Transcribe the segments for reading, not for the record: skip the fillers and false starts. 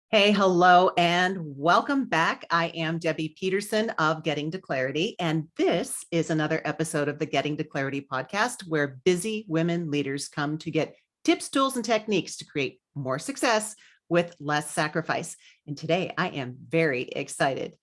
Hey, hello, and welcome back. I am Debbie Peterson of Getting to Clarity, and this is another episode of the Getting to Clarity podcast where busy women leaders come to get tips, tools, and techniques to create more success with less sacrifice. And today I am very excited.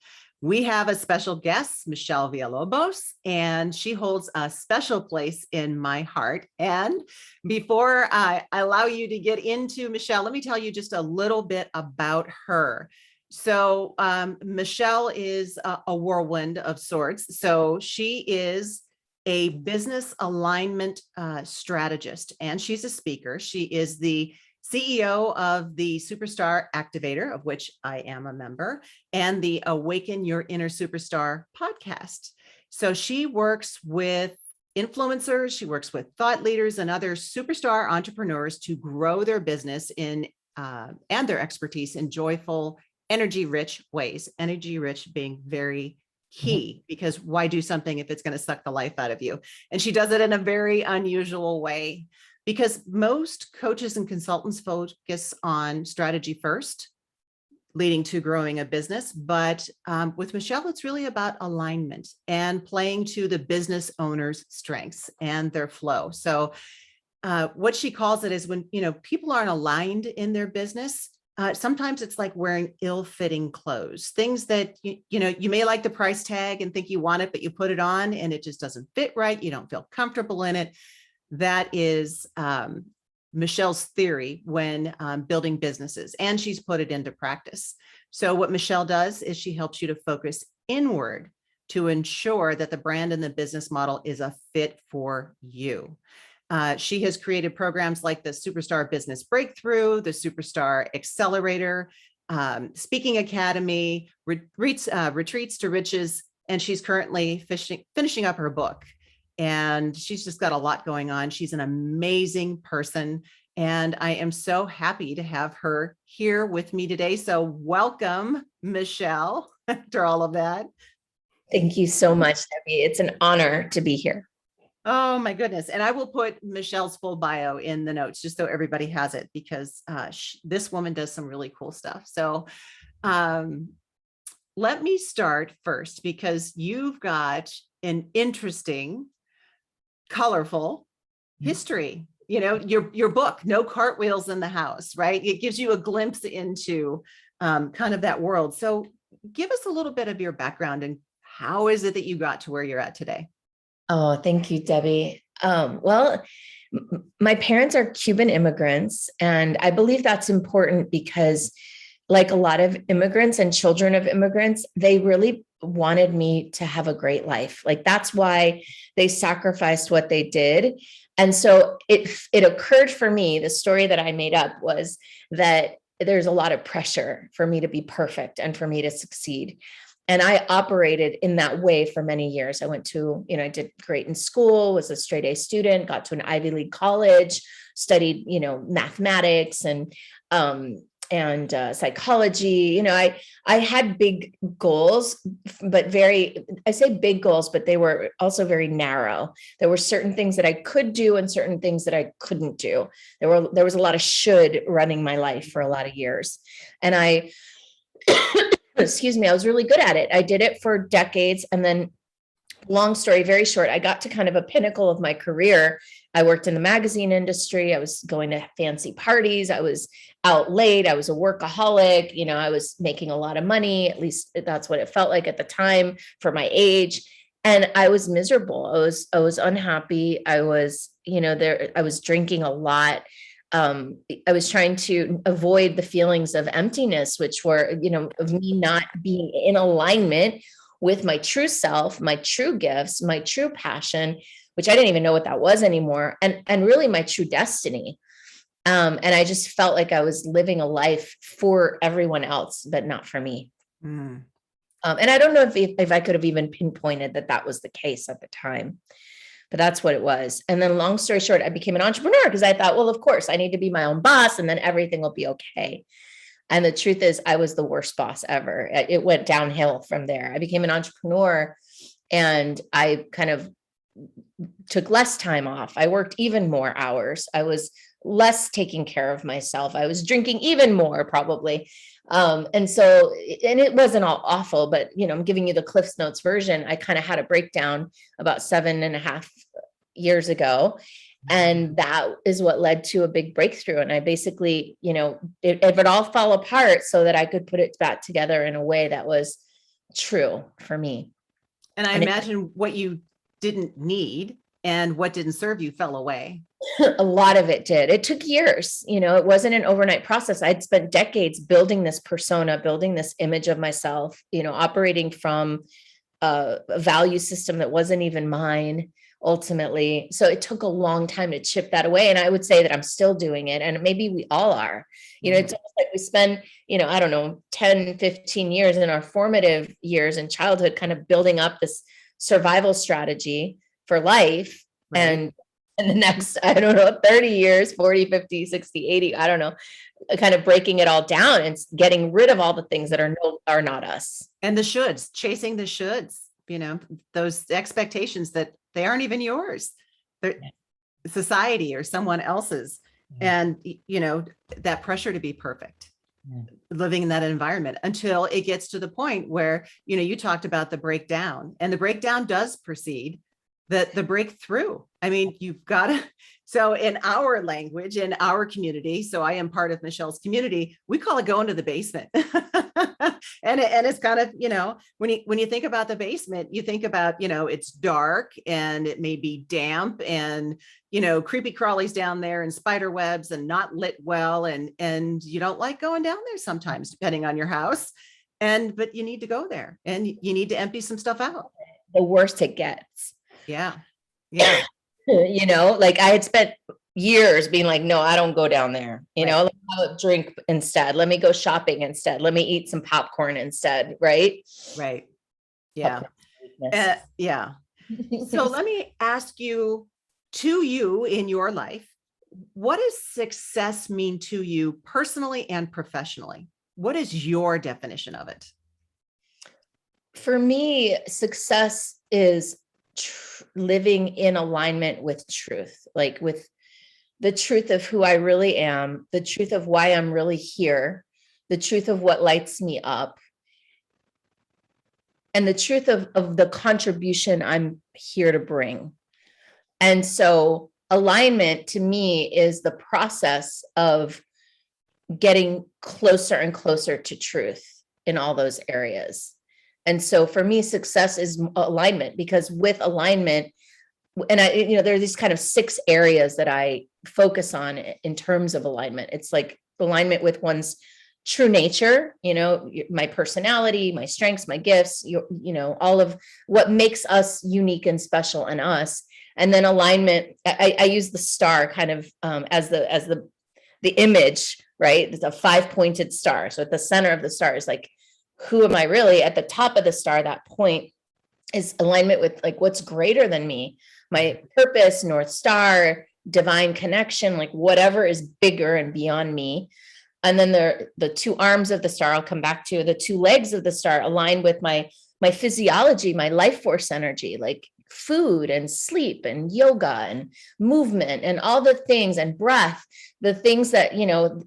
We have a special guest, Michelle Villalobos, and she holds a special place in my heart. And before I allow you to get into Michelle, let me tell you just a little bit about her. So Michelle is a whirlwind of sorts. So she is a business alignment strategist, and she's a speaker. She is the CEO of the Superstar Activator, of which I am a member, and the Awaken Your Inner Superstar podcast. So she works with influencers, she works with thought leaders and other superstar entrepreneurs to grow their business in and their expertise in joyful, energy-rich ways. Energy rich being very key, because why do something if it's going to suck the life out of you? And she does it in a very unusual way, because most coaches and consultants focus on strategy first, leading to growing a business. But with Michelle, it's really about alignment and playing to the business owner's strengths and their flow. So what she calls it is when, people aren't aligned in their business, sometimes it's like wearing ill-fitting clothes, things that, you may like the price tag and think you want it, but you put it on and it just doesn't fit right. You don't feel comfortable in it. That is Michelle's theory when building businesses, and she's put it into practice. So what Michelle does is she helps you to focus inward to ensure that the brand and the business model is a fit for you. She has created programs like the Superstar Business Breakthrough, the Superstar Accelerator, Speaking Academy, Retreats to Riches, and she's currently finishing up her book. And she's just got a lot going on. She's an amazing person, and I am so happy to have her here with me today. So welcome, Michelle, after all of that. Thank you so much, Debbie. It's an honor to be here. Oh my goodness. And I will put Michelle's full bio in the notes just so everybody has it, because this woman does some really cool stuff. So let me start first, because you've got an interesting, colorful history. Your book, No Cartwheels in the House, right? It gives you a glimpse into kind of that world. So give us a little bit of your background and how is it that you got to where you're at today? Oh, thank you, Debbie. My parents are Cuban immigrants, and I believe that's important because, like a lot of immigrants and children of immigrants, they really wanted me to have a great life. Like that's why they sacrificed what they did. And so it occurred for me, the story that I made up was that there's a lot of pressure for me to be perfect and for me to succeed. And I operated in that way for many years. I went to, I did great in school, was a straight A student, got to an Ivy League college, studied, mathematics and psychology. I had big goals, but I say big goals, but they were also very narrow. There were certain things that I could do and certain things that I couldn't do. There was a lot of should running my life for a lot of years. And I excuse me, I was really good at it. I did it for decades. And then, long story very short, I got to kind of a pinnacle of my career. I worked in the magazine industry. I was going to fancy parties. I was out late. I was a workaholic. I was making a lot of money. At least that's what it felt like at the time for my age. And I was miserable. I was unhappy. I was, I was drinking a lot. I was trying to avoid the feelings of emptiness, which were, of me not being in alignment with my true self, my true gifts, my true passion, which I didn't even know what that was anymore. And really my true destiny. And I just felt like I was living a life for everyone else, but not for me. And I don't know if I could have even pinpointed that was the case at the time. But that's what it was. And then long story short, I became an entrepreneur because I thought, well, of course, I need to be my own boss and then everything will be okay. And the truth is I was the worst boss ever. It went downhill from there. I became an entrepreneur and I kind of took less time off. I worked even more hours. I was less taking care of myself. I was drinking even more probably. And so, and it wasn't all awful, but I'm giving you the Cliff's Notes version. I kind of had a breakdown about 7.5 years ago. And that is what led to a big breakthrough. And I basically, if it all fell apart so that I could put it back together in a way that was true for me. And I imagine what you didn't need and what didn't serve you fell away. A lot of it did. It took years. It wasn't an overnight process. I'd spent decades building this persona, building this image of myself, operating from a value system that wasn't even mine ultimately. So it took a long time to chip that away. And I would say that I'm still doing it. And maybe we all are. It's almost like we spend, I don't know, 10, 15 years in our formative years in childhood, kind of building up this survival strategy for life. Right. And in the next, I don't know, 30 years, 40, 50, 60, 80, I don't know, kind of breaking it all down and getting rid of all the things that are not us. And the shoulds, chasing the shoulds, those expectations that they aren't even yours. They're society or someone else's. And, that pressure to be perfect, living in that environment until it gets to the point where, you talked about the breakdown, and the breakdown does precede the breakthrough. I mean, you've got to, so in our language, in our community, so I am part of Michelle's community, we call it going to the basement. and it's kind of, when you think about the basement, you think about, it's dark and it may be damp and, creepy crawlies down there and spider webs and not lit well. And you don't like going down there sometimes, depending on your house. But you need to go there and you need to empty some stuff out. The worse it gets. Yeah. Yeah. Like I had spent years being like, no, I don't go down there. Let me have a drink instead. Let me go shopping instead. Let me eat some popcorn instead. Right. Right. Yeah. Yeah. So let me ask you, to you in your life, what does success mean to you personally and professionally? What is your definition of it? For me, success is living in alignment with truth, like with the truth of who I really am, the truth of why I'm really here, the truth of what lights me up, and the truth of the contribution I'm here to bring. And so alignment to me is the process of getting closer and closer to truth in all those areas. And so for me, success is alignment, because with alignment, and there are these kind of 6 areas that I focus on in terms of alignment. It's like alignment with one's true nature, my personality, my strengths, my gifts, all of what makes us unique and special in us. And then alignment, I use the star kind of as the image, right? It's a 5-pointed star. So at the center of the star is like, who am I really? At the top of the star, that point is alignment with like what's greater than me, my purpose, North Star, divine connection, like whatever is bigger and beyond me. And then the 2 arms of the star, I'll come back to, the 2 legs of the star align with my physiology, my life force energy, like food and sleep and yoga and movement and all the things, and breath, the things that,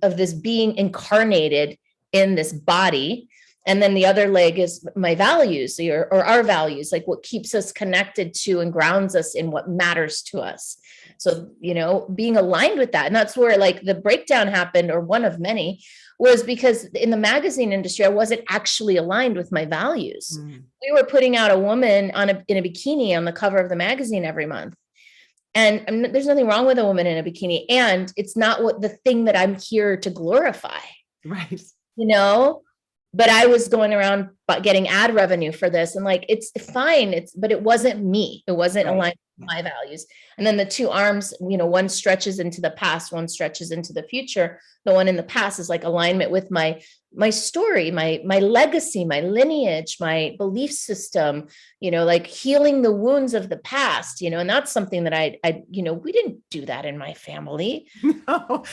of this being incarnated in this body. And then the other leg is my values or our values, like what keeps us connected to and grounds us in what matters to us. So, being aligned with that. And that's where like the breakdown happened, or one of many, was because in the magazine industry, I wasn't actually aligned with my values. We were putting out a woman in a bikini on the cover of the magazine every month. And there's nothing wrong with a woman in a bikini. And it's not the thing that I'm here to glorify. Right. But I was going around getting ad revenue for this, and like, it's fine. But it wasn't me. It wasn't aligned with my values. And then the 2 arms, one stretches into the past, one stretches into the future. The one in the past is like alignment with my story, my legacy, my lineage, my belief system, like healing the wounds of the past, and that's something that I we didn't do that in my family. No,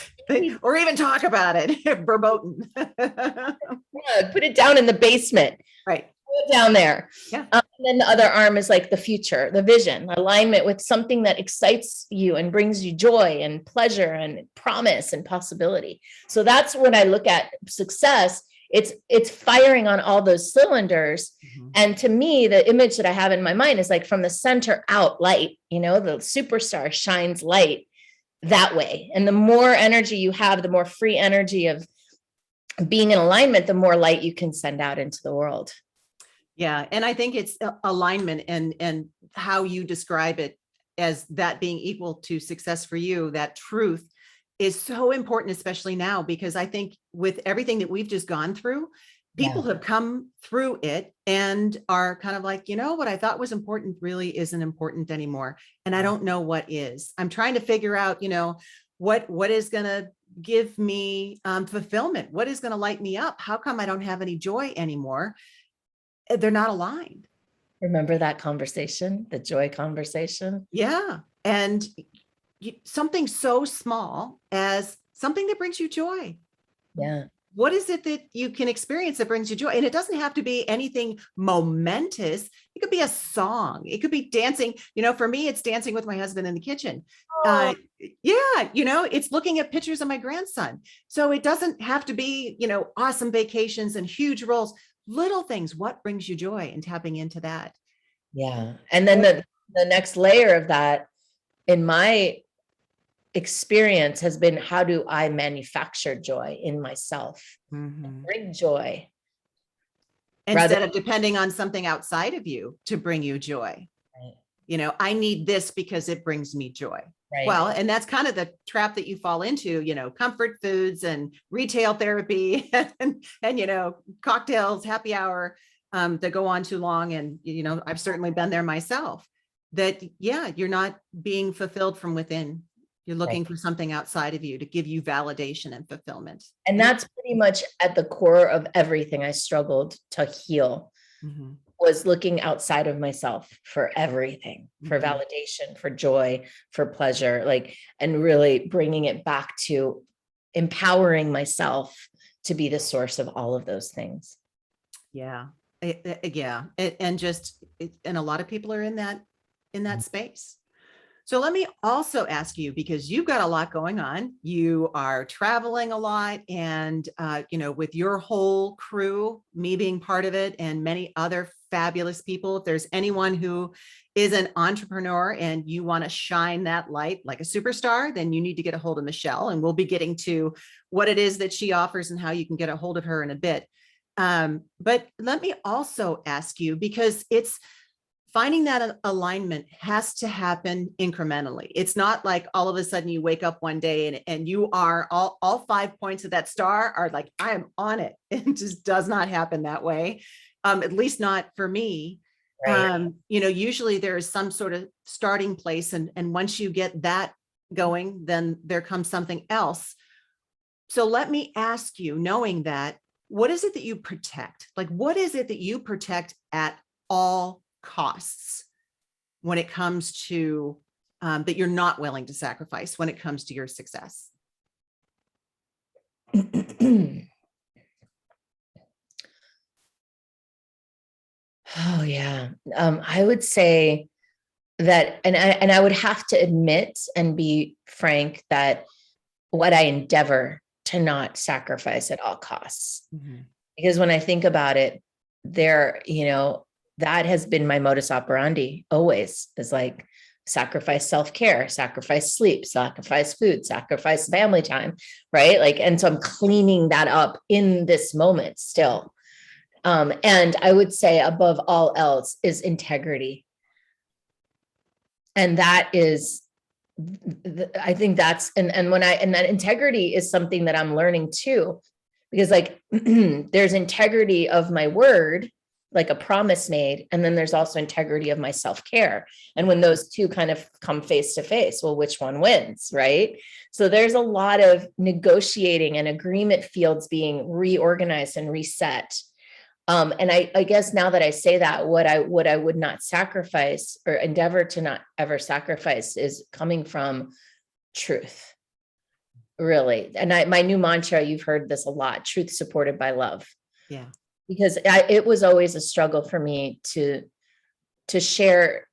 or even talk about it verboten. Yeah, put it down in the basement. Right. down there. Yeah. And then the other arm is like the future, the vision, alignment with something that excites you and brings you joy and pleasure and promise and possibility. So that's when I look at success. It's firing on all those cylinders. Mhm. And to me, the image that I have in my mind is like from the center out light, the superstar shines light that way. And the more energy you have, the more free energy of being in alignment, the more light you can send out into the world. Yeah. And I think it's alignment and how you describe it as that being equal to success for you, that truth is so important, especially now, because I think with everything that we've just gone through, people have come through it and are kind of like, what I thought was important really isn't important anymore. And I don't know what is. I'm trying to figure out, what is going to give me fulfillment? What is going to light me up? How come I don't have any joy anymore? They're not aligned. Remember that conversation, the joy conversation? Yeah. And something so small as something that brings you joy. Yeah. What is it that you can experience that brings you joy? And it doesn't have to be anything momentous. It could be a song. It could be dancing. For me, it's dancing with my husband in the kitchen. Oh. Yeah. It's looking at pictures of my grandson. So it doesn't have to be, awesome vacations and huge roles. Little things. What brings you joy, and tapping into that. Yeah. And then the next layer of that in my experience has been, how do I manufacture joy in myself? Bring joy. Instead of depending on something outside of you to bring you joy. Right. I need this because it brings me joy. Right. Well, and that's kind of the trap that you fall into, comfort foods and retail therapy and cocktails, happy hour that go on too long. And, I've certainly been there myself, that, you're not being fulfilled from within. You're looking for something outside of you to give you validation and fulfillment. And that's pretty much at the core of everything I struggled to heal. Was looking outside of myself for everything, for validation, for joy, for pleasure, and really bringing it back to empowering myself to be the source of all of those things. Yeah. Yeah. And a lot of people are in that space. So let me also ask you, because you've got a lot going on, you are traveling a lot, and, with your whole crew, me being part of it, and many other fabulous people, if there's anyone who is an entrepreneur and you want to shine that light like a superstar, then you need to get a hold of Michelle, and we'll be getting to what it is that she offers and how you can get a hold of her in a bit. But let me also ask you, because it's finding that alignment has to happen incrementally. It's not like all of a sudden you wake up one day and you are all 5 points of that star are like, I am on it. It just does not happen that way. At least not for me. Right. Usually there is some sort of starting place. And once you get that going, then there comes something else. So let me ask you, knowing that, what is it that you protect? Like, what is it that you protect at all costs when it comes to that you're not willing to sacrifice when it comes to your success? Oh yeah. I would say that, and I would have to admit and be frank that what I endeavor to not sacrifice at all costs. Because when I think about it, that has been my modus operandi always, is like sacrifice self-care, sacrifice sleep, sacrifice food, sacrifice family time, right? And so I'm cleaning that up in this moment still. And I would say above all else is integrity. And that is, I think that's, and that integrity is something that I'm learning too, because there's integrity of my word, like a promise made. And then there's also integrity of my self-care. And when those two kind of come face to face, well, which one wins, right? So there's a lot of negotiating and agreement fields being reorganized and reset. And I guess now that I say that, what I would not sacrifice or endeavor to not ever sacrifice is coming from truth, really. And my new mantra, you've heard this a lot: truth supported by love. Yeah. because it was always a struggle for me to share,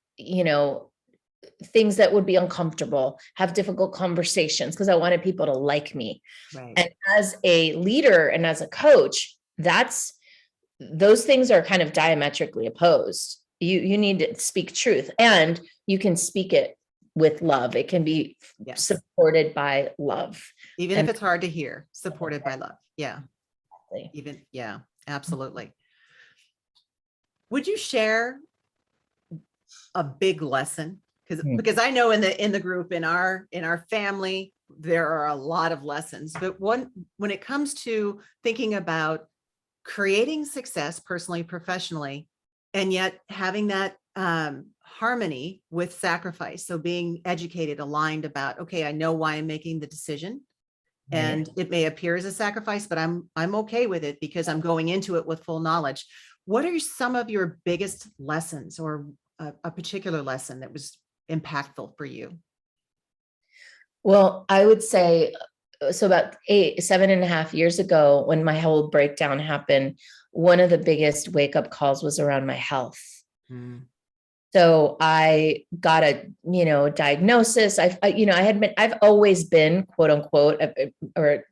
things that would be uncomfortable, have difficult conversations, because I wanted people to like me. Right. And as a leader and as a coach, those things are kind of diametrically opposed. You need to speak truth, and you can speak it with love. It can be Yes. supported by love. Even And if it's hard to hear, supported by love. Yeah. exactly. Yeah, absolutely. Would you share a big lesson? Because I know in the group, in our family, there are a lot of lessons, but when it comes to thinking about creating success personally, professionally, and yet having that harmony with sacrifice. So being educated, aligned about, okay, I know why I'm making the decision. And it may appear as a sacrifice, but I'm okay with it because I'm going into it with full knowledge. What are some of your biggest lessons, or a particular lesson that was impactful for you? Well, I would say, so about 7.5 years ago, when my whole breakdown happened, one of the biggest wake up calls was around my health. Mm. So I got a, diagnosis. I've always been, quote unquote, or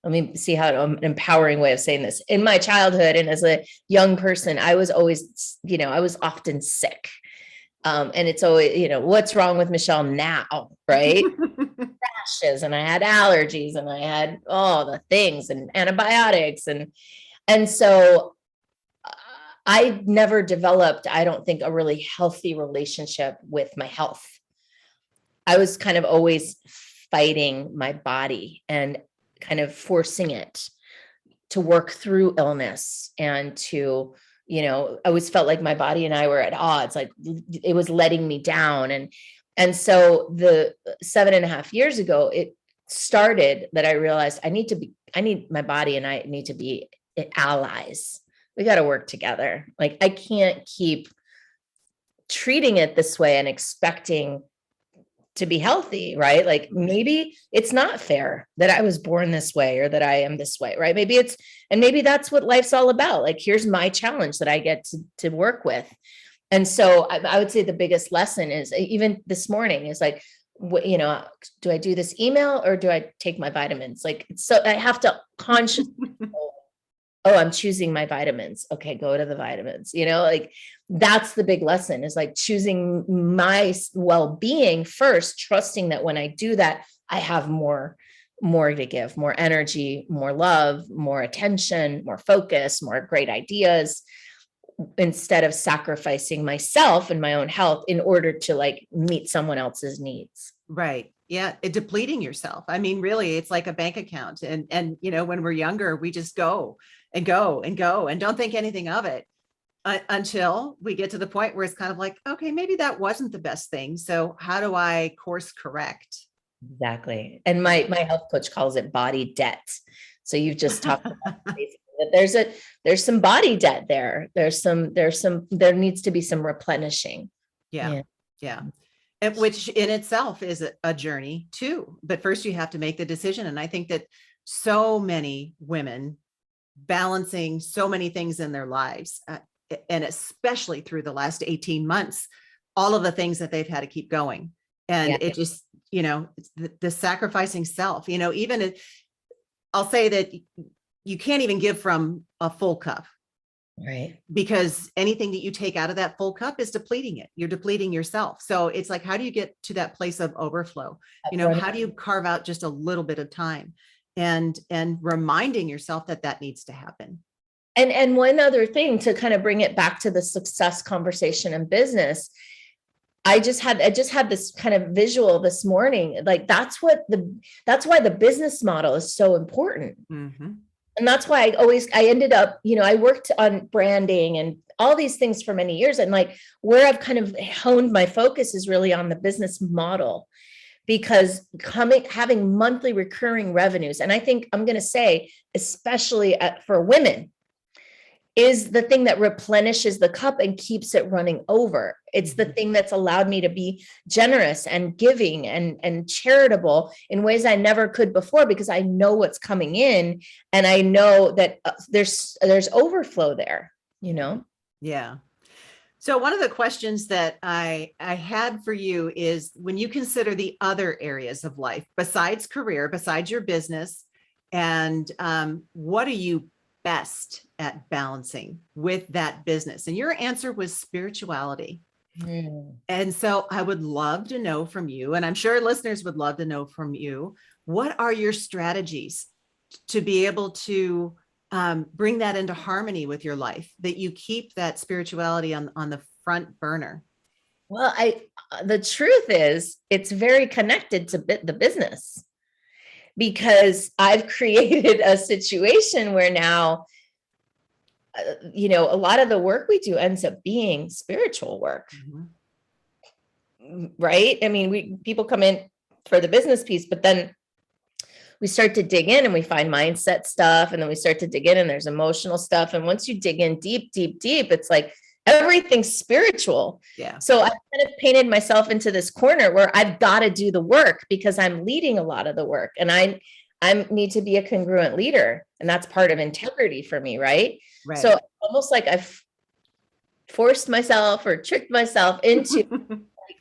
let me see how an empowering way of saying this. In my childhood and as a young person, I was always, I was often sick. And it's always, what's wrong with Michelle now, right? Rashes, and I had allergies, and I had all the things, and antibiotics, and so I never developed, I don't think, a really healthy relationship with my health. I was kind of always fighting my body and kind of forcing it to work through illness, and to, I always felt like my body and I were at odds, like it was letting me down. And so the 7.5 years ago, it started that I realized I need my body and I need to be allies. We got to work together. Like, I can't keep treating it this way and expecting to be healthy, right? Like, maybe it's not fair that I was born this way or that I am this way, right? Maybe that's what life's all about. Like, here's my challenge that I get to work with. And so I would say the biggest lesson is, even this morning, is like, do I do this email or do I take my vitamins? Like, so I have to consciously, oh, I'm choosing my vitamins. Okay, go to the vitamins. Like, that's the big lesson, is like choosing my well-being first, trusting that when I do that, I have more to give, more energy, more love, more attention, more focus, more great ideas, instead of sacrificing myself and my own health in order to like meet someone else's needs. Right. Yeah. Depleting yourself. I mean, really, it's like a bank account. And when we're younger, we just go and go and go and don't think anything of it until we get to the point where it's kind of like, okay, maybe that wasn't the best thing. So how do I course correct? Exactly. And my health coach calls it body debt. So you've just talked about that there's some body debt there. There needs to be some replenishing. Yeah. And which in itself is a journey too. But first you have to make the decision. And I think that so many women balancing so many things in their lives, and especially through the last 18 months, all of the things that they've had to keep going. And it just, it's the sacrificing self, even I'll say that you can't even give from a full cup. Right. Because anything that you take out of that full cup is depleting it. You're depleting yourself. So it's like, how do you get to that place of overflow? How do you carve out just a little bit of time and reminding yourself that needs to happen? And one other thing, to kind of bring it back to the success conversation in business, I just had this kind of visual this morning. Like, that's why the business model is so important. Mm-hmm. And that's why I ended up, I worked on branding and all these things for many years. And like, where I've kind of honed my focus is really on the business model, because having monthly recurring revenues. And I think I'm going to say, especially for women, is the thing that replenishes the cup and keeps it running over. It's the thing that's allowed me to be generous and giving and charitable in ways I never could before, because I know what's coming in and I know that there's overflow there, you know? Yeah. So one of the questions that I had for you is, when you consider the other areas of life besides career, besides your business, and what are you best at balancing with that business? And your answer was spirituality. And so I would love to know from you, and I'm sure listeners would love to know from you, what are your strategies to be able to bring that into harmony with your life, that you keep that spirituality on the front burner? Well, the truth is, it's very connected to the business, because I've created a situation where now, a lot of the work we do ends up being spiritual work, right? I mean, people come in for the business piece, but then we start to dig in and we find mindset stuff. And then we start to dig in and there's emotional stuff. And once you dig in deep, deep, deep, it's like everything's spiritual. Yeah. So I kind of painted myself into this corner where I've got to do the work because I'm leading a lot of the work, and I need to be a congruent leader. And that's part of integrity for me. Right. So almost like I've forced myself or tricked myself into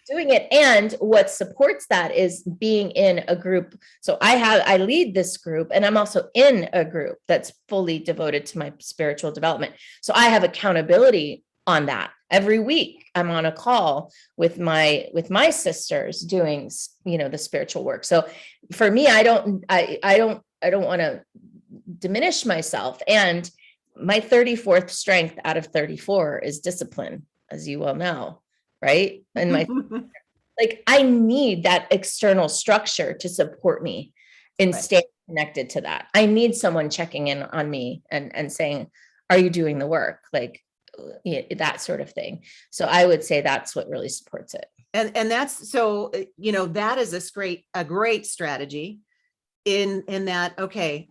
doing it. And what supports that is being in a group. So I lead this group, and I'm also in a group that's fully devoted to my spiritual development. So I have accountability on that. Every week I'm on a call with my sisters doing, the spiritual work. So for me, I don't want to diminish myself. And my 34th strength out of 34 is discipline, as you well know. Right. And I need that external structure to support me in staying connected to that. I need someone checking in on me and saying, are you doing the work? That sort of thing. So I would say that's what really supports it. And that's, so, that is a great strategy in that, okay,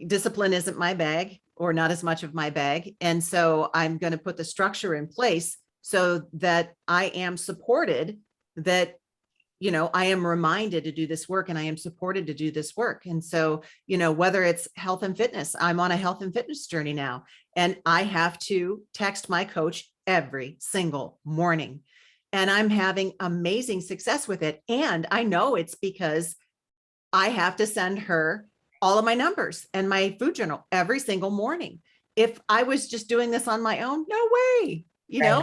discipline isn't my bag, or not as much of my bag. And so I'm going to put the structure in place so that I am supported, that, I am reminded to do this work, and I am supported to do this work. And so, whether it's health and fitness, I'm on a health and fitness journey now, and I have to text my coach every single morning, and I'm having amazing success with it. And I know it's because I have to send her all of my numbers and my food journal every single morning. If I was just doing this on my own, no way.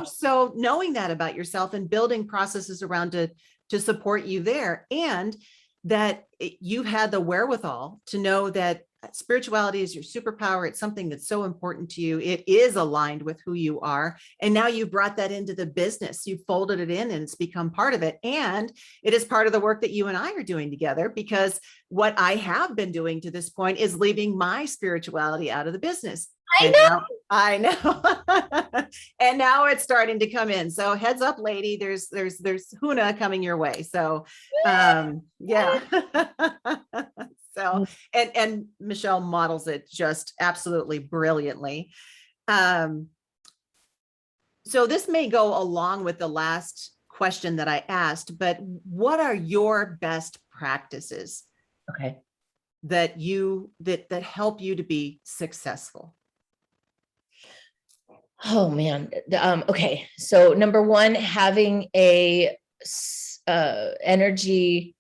So knowing that about yourself and building processes around to support you there, and that you've had the wherewithal to know that spirituality is your superpower. It's something that's so important to you. It is aligned with who you are. And now you brought that into the business. You folded it in and it's become part of it. And it is part of the work that you and I are doing together, because what I have been doing to this point is leaving my spirituality out of the business. I know. And now it's starting to come in. So heads up, lady, there's Huna coming your way. So, yeah. So, and Michelle models it just absolutely brilliantly. So this may go along with the last question that I asked, but what are your best practices? Okay. That help you to be successful? Oh man. Okay. So number one, having a energy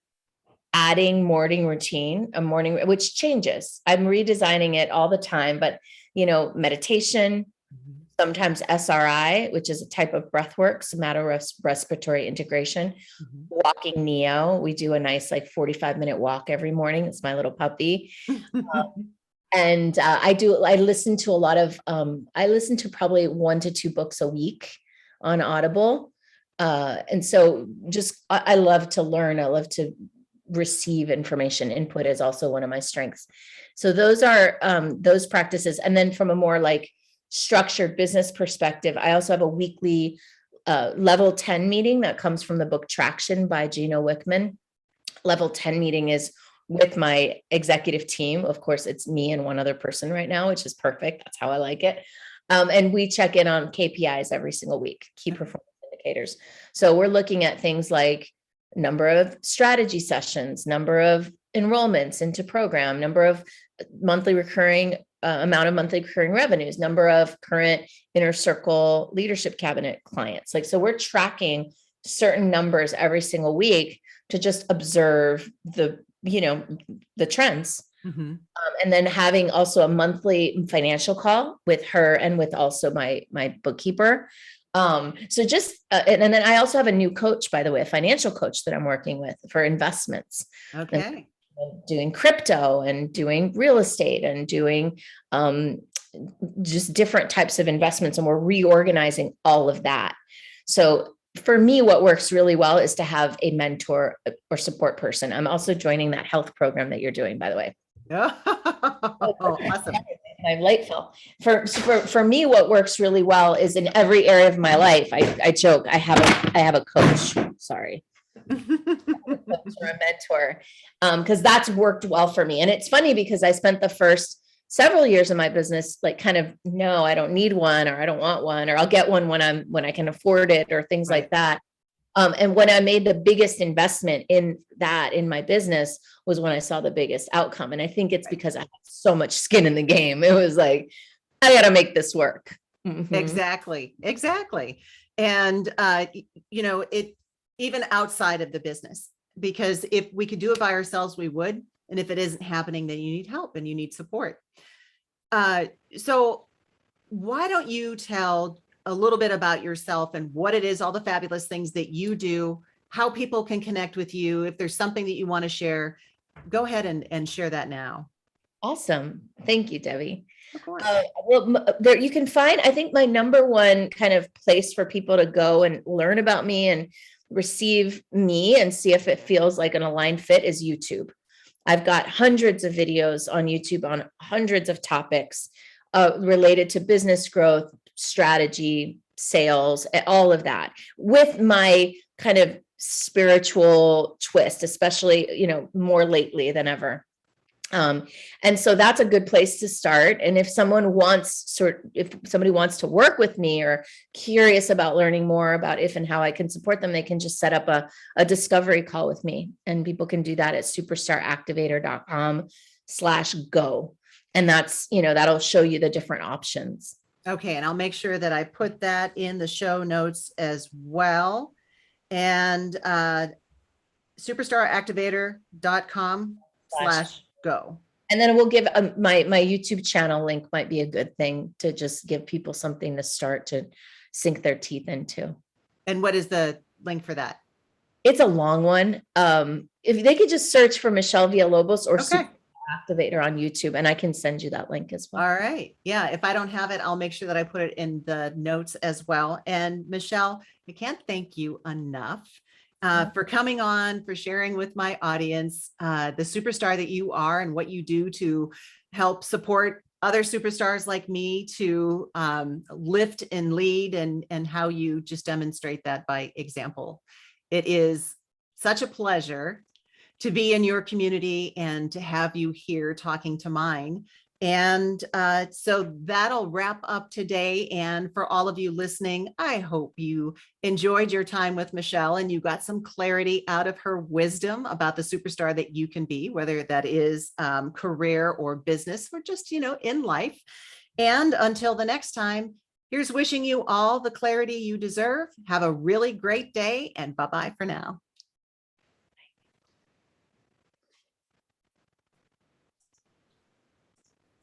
adding morning routine, which changes. I'm redesigning it all the time, but meditation, sometimes SRI, which is a type of breath work, somatorespiratory integration, walking Neo. We do a nice 45-minute walk every morning. It's my little puppy. And I listen to probably 1 to 2 books a week on Audible. And so I love to learn. I love to receive information. Input is also one of my strengths. So those are those practices. And then from a more structured business perspective, I also have a weekly level 10 meeting that comes from the book Traction by Gino Wickman. Level 10 meeting is with my executive team. Of course, it's me and one other person right now, which is perfect. That's how I like it. And we check in on KPIs every single week, key performance indicators. So we're looking at things like number of strategy sessions, number of enrollments into program, number of monthly recurring amount of monthly recurring revenues, number of current inner circle leadership cabinet clients. Like, so we're tracking certain numbers every single week to just observe the, the trends. Mm-hmm. And then having also a monthly financial call with her and with also my bookkeeper. So just, and then I also have a new coach, by the way, a financial coach that I'm working with for investments. Okay. And doing crypto and doing real estate and doing just different types of investments. And we're reorganizing all of that. So for me, what works really well is to have a mentor or support person. I'm also joining that health program that you're doing, by the way. Oh, awesome. My light fell. For me, what works really well is in every area of my life. I joke, I have a coach. Sorry. Or a mentor, because that's worked well for me. And it's funny because I spent the first several years of my business like kind of, no, I don't need one, or I don't want one, or I'll get one when I can afford it, or things like that. And when I made the biggest investment in my business was when I saw the biggest outcome. And I think it's because I had so much skin in the game. It was like, I got to make this work. Mm-hmm. Exactly. And, it even outside of the business, because if we could do it by ourselves, we would. And if it isn't happening, then you need help and you need support. So why don't you tell a little bit about yourself and what it is, all the fabulous things that you do, how people can connect with you. If there's something that you want to share, go ahead and share that now. Awesome. Thank you, Debbie. Of course. There you can find, I think my number one kind of place for people to go and learn about me and receive me and see if it feels like an aligned fit is YouTube. I've got hundreds of videos on YouTube on hundreds of topics related to business growth, strategy, sales, all of that, with my kind of spiritual twist, especially, more lately than ever. And so that's a good place to start. And if somebody wants to work with me or curious about learning more about if and how I can support them, they can just set up a discovery call with me. And people can do that at superstaractivator.com/go. And that's, that'll show you the different options. Okay. And I'll make sure that I put that in the show notes as well. And superstaractivator.com/go. And then we'll give my YouTube channel link might be a good thing to just give people something to start to sink their teeth into. And what is the link for that? It's a long one. If they could just search for Michelle Villalobos or Super Activator on YouTube, and I can send you that link as well. All right. Yeah. If I don't have it, I'll make sure that I put it in the notes as well. And Michelle, I can't thank you enough for coming on, for sharing with my audience the superstar that you are and what you do to help support other superstars like me to lift and lead, and how you just demonstrate that by example. It is such a pleasure to be in your community and to have you here talking to mine. And so that'll wrap up today. And for all of you listening, I hope you enjoyed your time with Michelle and you got some clarity out of her wisdom about the superstar that you can be, whether that is career or business or just, in life. And until the next time, here's wishing you all the clarity you deserve. Have a really great day, and bye-bye for now.